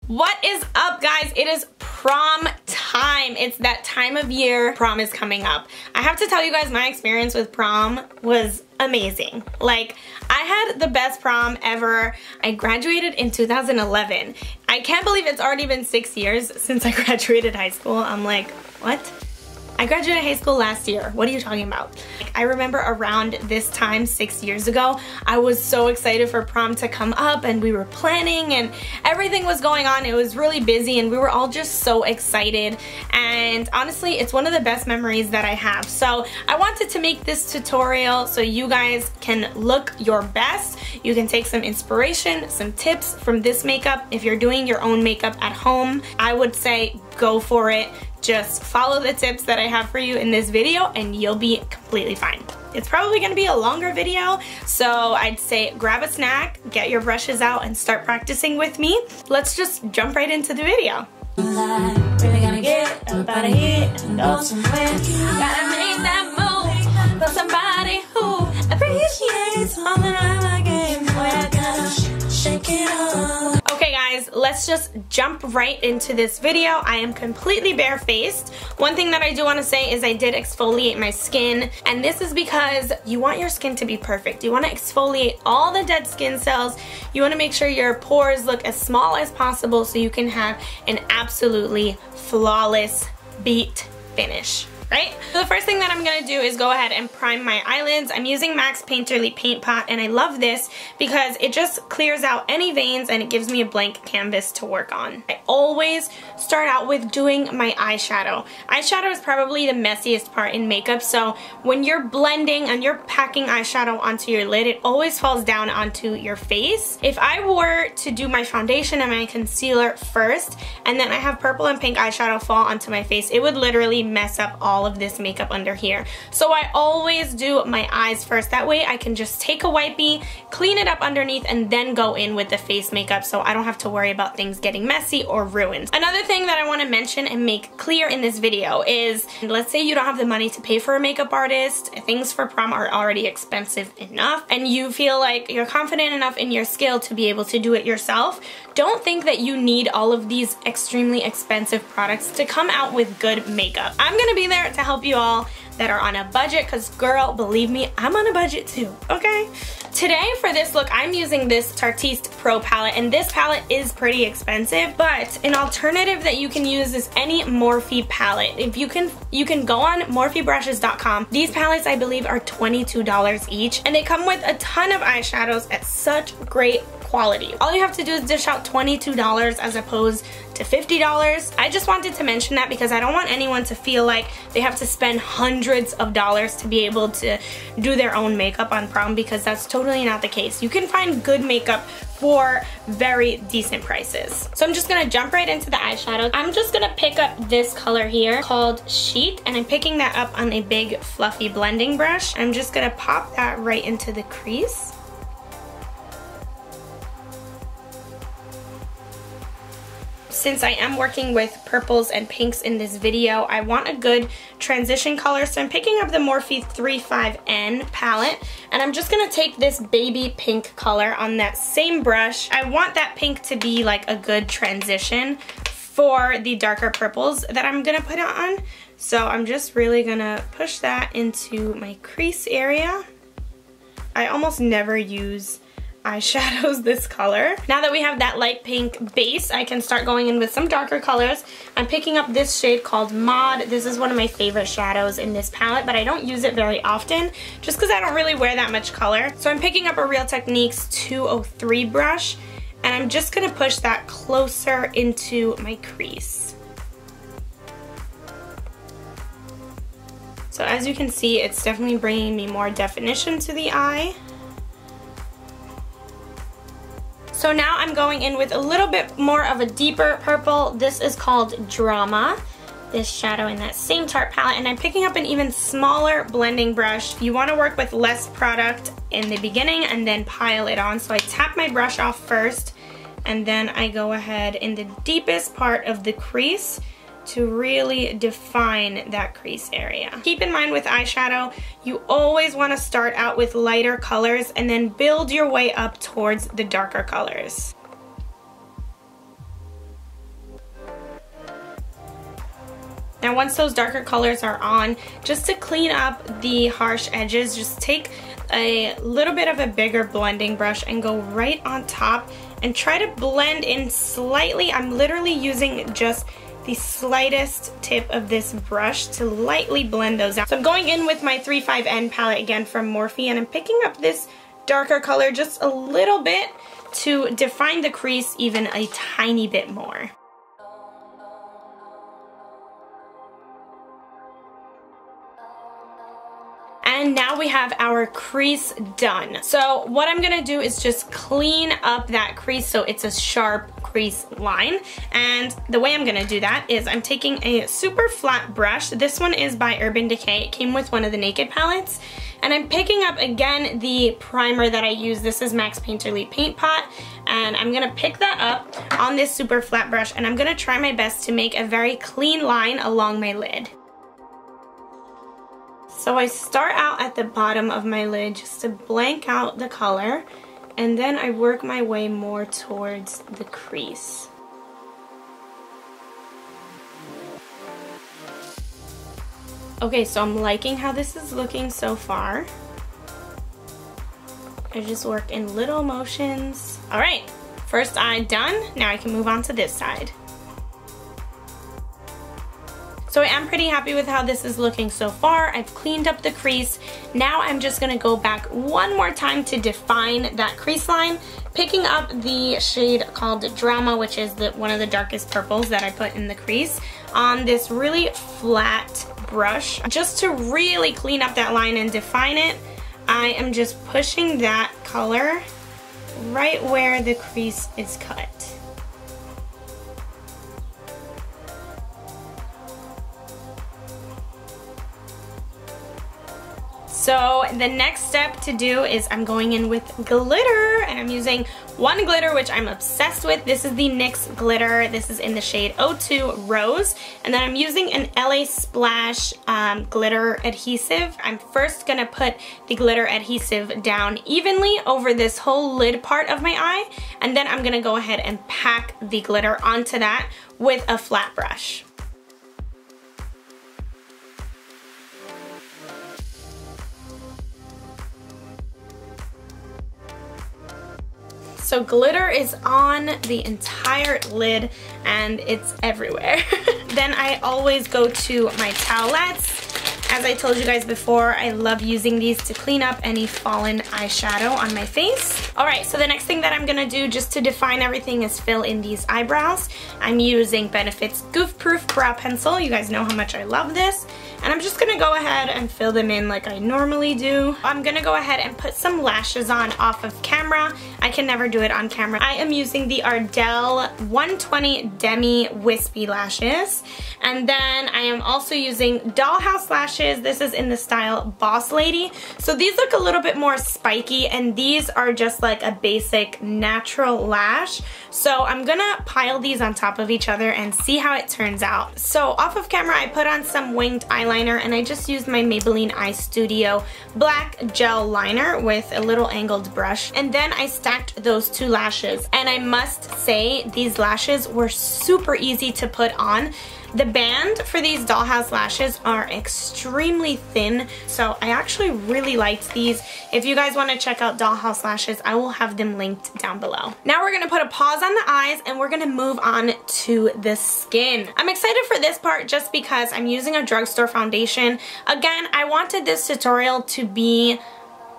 What is up, guys? It is prom time. It's that time of year. Prom is coming up. I have to tell you guys, my experience with prom was amazing. Like, I had the best prom ever. I graduated in 2011. I can't believe it's already been 6 years since I graduated high school. I'm like, what? I graduated high school last year. What are you talking about? I remember around this time 6 years ago, I was so excited for prom to come up, and we were planning and everything was going on. It was really busy and we were all just so excited, and honestly, it's one of the best memories that I have. So I wanted to make this tutorial so you guys can look your best. You can take some inspiration, some tips from this makeup. If you're doing your own makeup at home, I would say go for it. Just follow the tips that I have for you in this video and you'll be completely fine. It's probably gonna be a longer video, so I'd say grab a snack, get your brushes out, and start practicing with me. Let's just jump right into the video. Really gonna get up out of here and go somewhere. Gotta make that move for somebody who appreciates all that I gave. I gotta shake it up. Okay guys, let's just jump right into this video. I am completely barefaced. One thing that I do want to say is I did exfoliate my skin, and this is because you want your skin to be perfect. You want to exfoliate all the dead skin cells. You want to make sure your pores look as small as possible so you can have an absolutely flawless beat finish. Right? So the first thing that I'm going to do is go ahead and prime my eyelids. I'm using MAC's Painterly Paint Pot, and I love this because it just clears out any veins and it gives me a blank canvas to work on. I always start out with doing my eyeshadow. Eyeshadow is probably the messiest part in makeup, so when you're blending and you're packing eyeshadow onto your lid, it always falls down onto your face. If I were to do my foundation and my concealer first, and then I have purple and pink eyeshadow fall onto my face, it would literally mess up all of this makeup under here. So I always do my eyes first. That way I can just take a wipey, clean it up underneath, and then go in with the face makeup so I don't have to worry about things getting messy or ruined. Another thing that I want to mention and make clear in this video is, let's say you don't have the money to pay for a makeup artist, things for prom are already expensive enough, and you feel like you're confident enough in your skill to be able to do it yourself. Don't think that you need all of these extremely expensive products to come out with good makeup. I'm gonna be there to help you all that are on a budget, because girl, believe me, I'm on a budget too, okay? Today for this look, I'm using this Tartiste Pro palette, and this palette is pretty expensive, but an alternative that you can use is any Morphe palette. If you can go on morphebrushes.com. These palettes, I believe, are $22 each, and they come with a ton of eyeshadows at such great quality. All you have to do is dish out $22 as opposed to $50. I just wanted to mention that because I don't want anyone to feel like they have to spend hundreds of dollars to be able to do their own makeup on prom, because that's totally not the case. You can find good makeup for very decent prices. So I'm just gonna jump right into the eyeshadow. I'm just gonna pick up this color here called Sheet, and I'm picking that up on a big fluffy blending brush. I'm just gonna pop that right into the crease. Since I am working with purples and pinks in this video, I want a good transition color, so I'm picking up the Morphe 35N palette, and I'm just gonna take this baby pink color on that same brush. I want that pink to be like a good transition for the darker purples that I'm gonna put on. So I'm just really gonna push that into my crease area. I almost never use eyeshadows this color. Now that we have that light pink base, I can start going in with some darker colors. I'm picking up this shade called Mod. This is one of my favorite shadows in this palette, but I don't use it very often just because I don't really wear that much color. So I'm picking up a Real Techniques 203 brush, and I'm just gonna push that closer into my crease. So as you can see, it's definitely bringing me more definition to the eye. So now I'm going in with a little bit more of a deeper purple. This is called Drama, this shadow in that same Tarte palette, and I'm picking up an even smaller blending brush. You want to work with less product in the beginning and then pile it on. So I tap my brush off first, and then I go ahead in the deepest part of the crease to really define that crease area. Keep in mind with eyeshadow, you always want to start out with lighter colors and then build your way up towards the darker colors. Now once those darker colors are on, just to clean up the harsh edges, just take a little bit of a bigger blending brush and go right on top and try to blend in slightly. I'm literally using just the slightest tip of this brush to lightly blend those out. So I'm going in with my 35N palette again from Morphe, and I'm picking up this darker color just a little bit to define the crease even a tiny bit more. And now we have our crease done. So what I'm gonna do is just clean up that crease so it's a sharp crease line. And the way I'm gonna do that is I'm taking a super flat brush. This one is by Urban Decay. It came with one of the Naked palettes. And I'm picking up again the primer that I use. This is Max Painterly Paint Pot. And I'm gonna pick that up on this super flat brush, and I'm gonna try my best to make a very clean line along my lid. So I start out at the bottom of my lid just to blank out the color, and then I work my way more towards the crease. Okay, so I'm liking how this is looking so far. I just worked in little motions. All right, first eye done. Now I can move on to this side. So I am pretty happy with how this is looking so far. I've cleaned up the crease. Now I'm just gonna go back one more time to define that crease line, picking up the shade called Drama, which is one of the darkest purples that I put in the crease, on this really flat brush. Just to really clean up that line and define it, I am just pushing that color right where the crease is cut. So the next step to do is I'm going in with glitter, and I'm using one glitter which I'm obsessed with. This is the NYX glitter. This is in the shade 02 Rose, and then I'm using an LA Splash glitter adhesive. I'm first gonna put the glitter adhesive down evenly over this whole lid part of my eye, and then I'm gonna go ahead and pack the glitter onto that with a flat brush. So glitter is on the entire lid and it's everywhere. Then I always go to my towelettes. As I told you guys before, I love using these to clean up any fallen eyeshadow on my face. Alright, so the next thing that I'm gonna do just to define everything is fill in these eyebrows. I'm using Benefit's Goof Proof Brow Pencil. You guys know how much I love this. And I'm just gonna go ahead and fill them in like I normally do. I'm gonna go ahead and put some lashes on off of camera. I can never do it on camera. I am using the Ardell 120 Demi Wispy Lashes. And then I am also using Dollhouse Lashes. This is in the style Boss Lady. So these look a little bit more spiky, and these are just like a basic natural lash. So I'm gonna pile these on top of each other and see how it turns out. So off of camera, I put on some winged eyeliner, and I just used my Maybelline Eye Studio black gel liner with a little angled brush. And then I stacked those two lashes. And I must say, these lashes were super easy to put on. The band for these Dollhouse lashes are extremely thin, so I actually really liked these. If you guys want to check out Dollhouse lashes, I will have them linked down below. Now we're going to put a pause on the eyes, and we're going to move on to the skin. I'm excited for this part just because I'm using a drugstore foundation. Again, I wanted this tutorial to be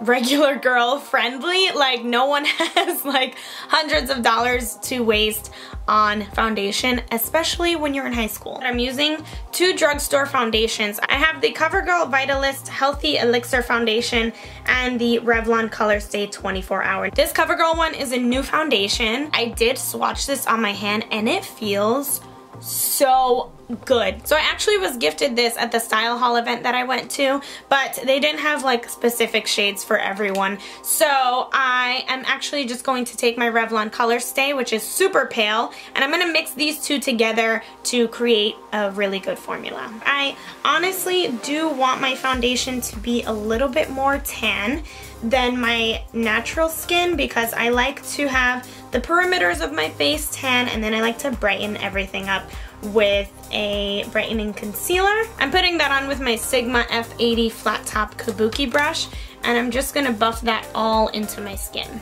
regular girl friendly. Like, no one has like hundreds of dollars to waste on foundation, especially when you're in high school. I'm using two drugstore foundations. I have the CoverGirl Vitalist Healthy Elixir Foundation and the Revlon Color Stay 24 Hour. This CoverGirl one is a new foundation. I did swatch this on my hand and it feels so good. So I actually was gifted this at the Style Haul event that I went to, but they didn't have like specific shades for everyone. So I am actually just going to take my Revlon Color Stay, which is super pale, and I'm gonna mix these two together to create a really good formula. I honestly do want my foundation to be a little bit more tan than my natural skin because I like to have the perimeters of my face tan, and then I like to brighten everything up with a brightening concealer. I'm putting that on with my Sigma F80 flat top kabuki brush, and I'm just gonna buff that all into my skin.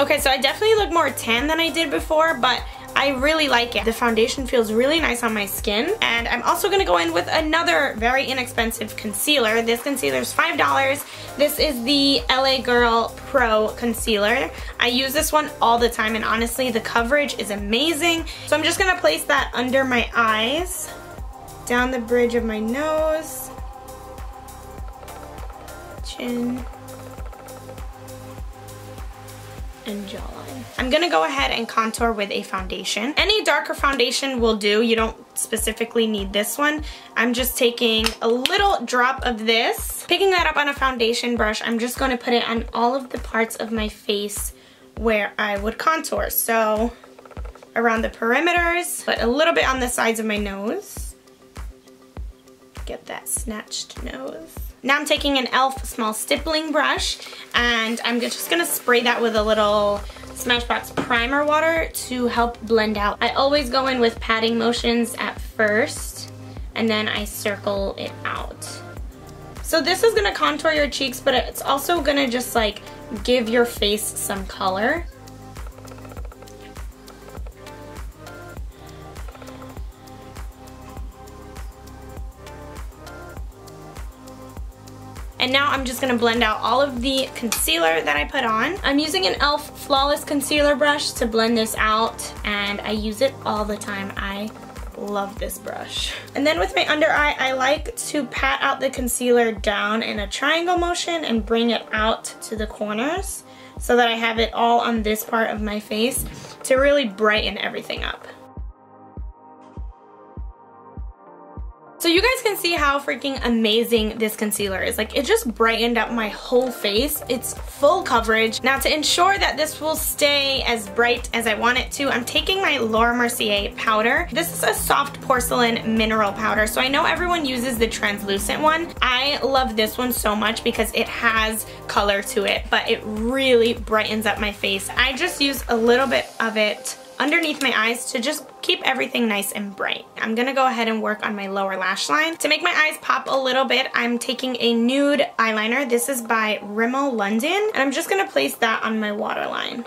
Okay, so I definitely look more tan than I did before, but I really like it. The foundation feels really nice on my skin. And I'm also gonna go in with another very inexpensive concealer. This concealer is $5. This is the LA Girl Pro Concealer. I use this one all the time, and honestly, the coverage is amazing. So I'm just gonna place that under my eyes, down the bridge of my nose, chin, and jawline. I'm gonna go ahead and contour with a foundation. Any darker foundation will do. You don't specifically need this one. I'm just taking a little drop of this, picking that up on a foundation brush. I'm just gonna put it on all of the parts of my face where I would contour. So around the perimeters, but a little bit on the sides of my nose. Get that snatched nose. Now I'm taking an e.l.f. small stippling brush, and I'm just gonna spray that with a little Smashbox primer water to help blend out. I always go in with patting motions at first, and then I circle it out. So this is gonna contour your cheeks, but it's also gonna just like give your face some color. And now I'm just gonna blend out all of the concealer that I put on. I'm using an e.l.f. Flawless Concealer brush to blend this out, and I use it all the time. I love this brush. And then with my under eye, I like to pat out the concealer down in a triangle motion and bring it out to the corners so that I have it all on this part of my face to really brighten everything up. So you guys can see how freaking amazing this concealer is. Like, it just brightened up my whole face. It's full coverage. Now, to ensure that this will stay as bright as I want it to, I'm taking my Laura Mercier powder. This is a soft porcelain mineral powder. So I know everyone uses the translucent one. I love this one so much because it has color to it, but it really brightens up my face. I just use a little bit of it underneath my eyes to just keep everything nice and bright. I'm gonna go ahead and work on my lower lash line. To make my eyes pop a little bit, I'm taking a nude eyeliner. This is by Rimmel London, and I'm just gonna place that on my waterline.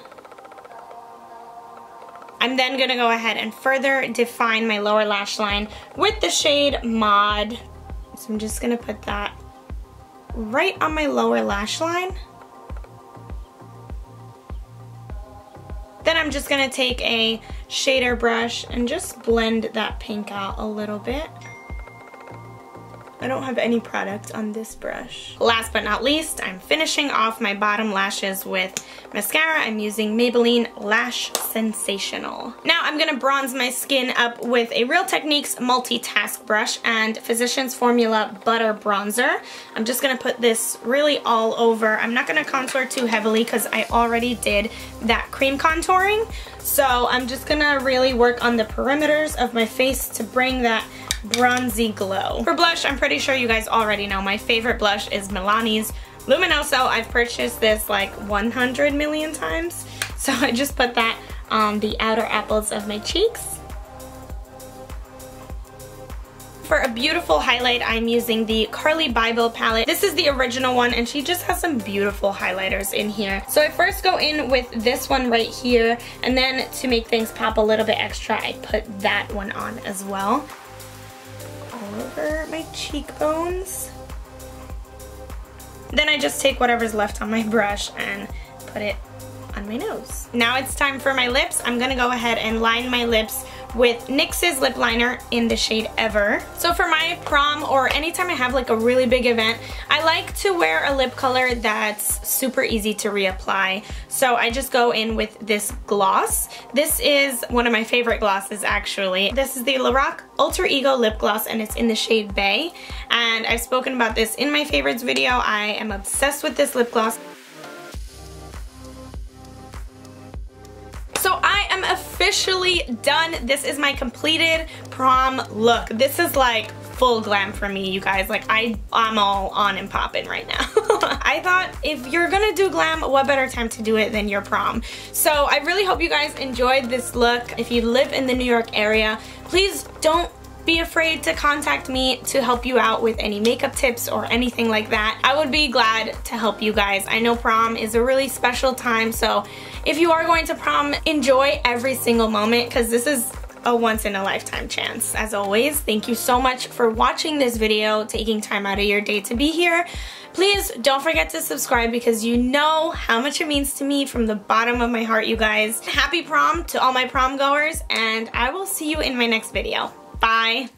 I'm then gonna go ahead and further define my lower lash line with the shade Mod. So I'm just gonna put that right on my lower lash line. Then I'm just gonna take a shader brush and just blend that pink out a little bit. I don't have any product on this brush. Last but not least, I'm finishing off my bottom lashes with mascara. I'm using Maybelline Lash Sensational. Now I'm gonna bronze my skin up with a Real Techniques Multitask brush and Physicians Formula Butter Bronzer. I'm just gonna put this really all over. I'm not gonna contour too heavily because I already did that cream contouring. So I'm just gonna really work on the perimeters of my face to bring that bronzy glow. For blush, I'm pretty sure you guys already know my favorite blush is Milani's Luminoso. I've purchased this like 100 million times. So I just put that on the outer apples of my cheeks. For a beautiful highlight, I'm using the Carly Bible palette. This is the original one, and she just has some beautiful highlighters in here. So I first go in with this one right here, and then to make things pop a little bit extra, I put that one on as well. All over my cheekbones. Then I just take whatever's left on my brush and put it on my nose. Now it's time for my lips. I'm gonna go ahead and line my lips with NYX's lip liner in the shade Ever. So for my prom or anytime I have like a really big event, I like to wear a lip color that's super easy to reapply. So I just go in with this gloss. This is one of my favorite glosses actually. This is the Lorac Alter Ego lip gloss, and it's in the shade Bay. And I've spoken about this in my favorites video. I am obsessed with this lip gloss. So I am officially done. This is my completed prom look. This is like full glam for me, you guys. Like, I'm all on and popping right now. I thought if you're gonna do glam, what better time to do it than your prom? So I really hope you guys enjoyed this look. If you live in the New York area, please don't be afraid to contact me to help you out with any makeup tips or anything like that. I would be glad to help you guys. I know prom is a really special time, so if you are going to prom, enjoy every single moment, because this is a once-in-a-lifetime chance. As always, thank you so much for watching this video, taking time out of your day to be here. Please don't forget to subscribe, because you know how much it means to me from the bottom of my heart, you guys. Happy prom to all my prom goers, and I will see you in my next video. Bye.